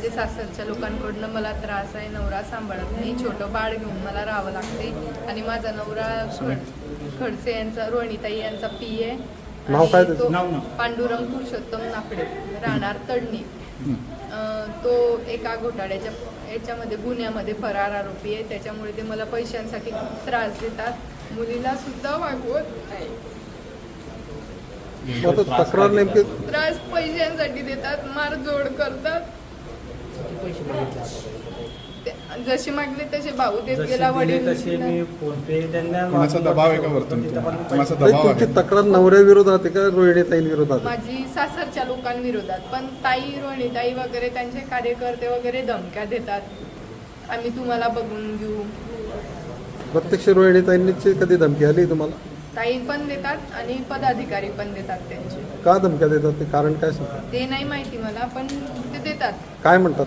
माझ्या सासरच्या लोकांकडून मला त्रास आहे. नवरा सांभाळत नाही, छोटं बाळ घेऊन मला राहावं लागते. आणि माझा नवरा खडसे यांचा, रोहिणीताई यांचा PA. नाव काय तो त्याचं? पांडुरंग पुरुषोत्तम नाफडे, राहणार तडणी. तो एका घोटाळ्याच्या याच्यामध्ये गुन्ह्यामध्ये फरार आरोपी आहे. त्याच्यामुळे ते मला पैशांसाठी त्रास देतात. मुलीला सुद्धा वागवत नाही. तक्रार नेमकी त्रास पैशांसाठी देतात, मारझोड करतात. जशी मागले तसे भाऊ देत गेला, वडील तसे मी फोन पे त्यांना कोणाचा दबाव आहे का वरतून? कोणाचा नाही, दबाव तुमची आहे? तक्रार नवऱ्याविरोधात आहे का रोहिणीताईंविरोधात? माझी सासरच्या लोकांविरोधात. पण ताई, रोहिणीताई वगैरे त्यांचे कार्यकर्ते वगैरे धमक्या देतात, आम्ही तुम्हाला बघून घेऊ. प्रत्यक्ष रोहिणीताईंची कधी धमकी आली तुम्हाला? ताई पण देतात आणि पदाधिकारी पण देतात त्यांचे. का धमक्या देतात ते कारण काय सांगतात? ते नाही माहिती मला, पण ते देतात काय म्हणतात?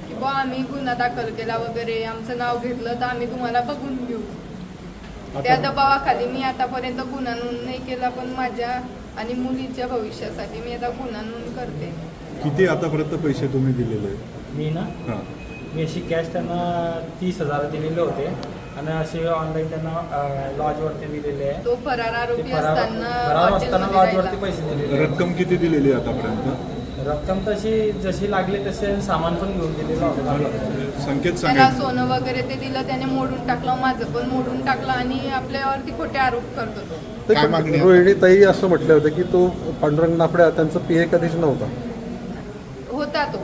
की बुवा आम्ही गुन्हा दाखल केला वगैरे, आमचं नाव घेतलं तर आम्ही तुम्हाला बघून घेऊ. त्या दबावाखाली मी आतापर्यंत गुन्हा नोंद नाही केला, पण माझ्या आणि मुलीच्या भविष्यासाठी मी आता गुन्हा नोंद करते. किती आतापर्यंत पैसे तुम्ही दिलेले आहेत? मी ना हां. मी अशी कॅश त्यांना 30,000 दिलेले होते आणि असे ऑनलाईन त्यांना लॉजवरती दिलेले आहे. तो फरार आरोपी फरार असताना असताना हॉटेलमध्ये लॉजवरती राहिला. पैसे दिलेले आहे. रक्कम किती दिलेली आहे आतापर्यंत? रक्कम तशी जशी लागली तसे सामान पण घेऊन दिलेलं होतं. संकेत त्याला सांगा. सोनं वगैरे ते दिलं, त्याने मोडून टाकलं, माझं पण मोडून टाकलं आणि आपल्यावरती खोटे आरोप करतो तो. काय मागणी आहे? रोहिणीताई असं म्हटलं होतं की तो पांडुरंग नाफड्या त्यांचा PA कधीच नव्हता. होता तो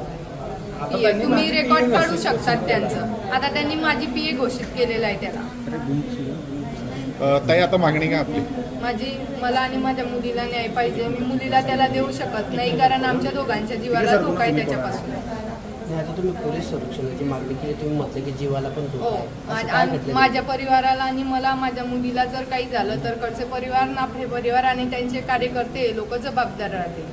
आता PA. त्यांनी तुम्ही माझी रेकॉर्ड PA काढू घोषित शकतात त्यांचं. आता त्यांनी माझी PA घोषित केलेलं आहे त्याला. ताई, आता मागणी काय आपली? मला आणि माझ्या मुलीला न्याय पाहिजे. मी मुलीला त्याला देऊ शकत नाही, कारण आमच्या दोघांच्या जीवाला धोका आहे त्याच्यापासून. नाही, आता तुम्ही पोलीस संरक्षणाची मागणी केली, तुम्ही म्हटलं की जीवाला पण धोका हो, आहे. असं काय घडलं? माझ्या परिवाराला आणि मला, माझ्या मुलीला जर काही झालं तर कडचे परिवार, नाफडे परिवार आणि त्यांचे कार्यकर्ते लोक जबाबदार राहतील.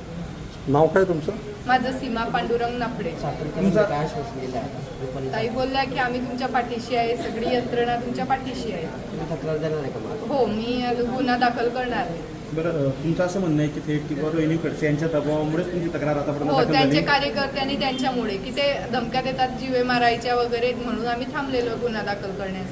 नाव काय तुमचं? माझं सीमा पांडुरंग नाफडे. सातत्याने काय आश्वासन दिलं आहे? ताई बोलल्या की आम्ही तुमच्या पाठीशी आहे, सगळी यंत्रणा तुमच्या पाठीशी आहे. तुम्ही तक्रार देणार आहे का मला? हो, मी गुन्हा दाखल करणार आहे. बरं, तुमचं असं म्हणणं आहे की थेट किंवा रोहिणी खडसे यांच्या दबावामुळेच तुमची तक्रार आतापर्यंत हो, दाखल त्यांचे झाली? कार्यकर्ते आणि त्यांच्यामुळे की ते धमक्या देतात जीवे मारायच्या वगैरे, म्हणून आम्ही थांबलेलो गुन्हा दाखल करण्यास.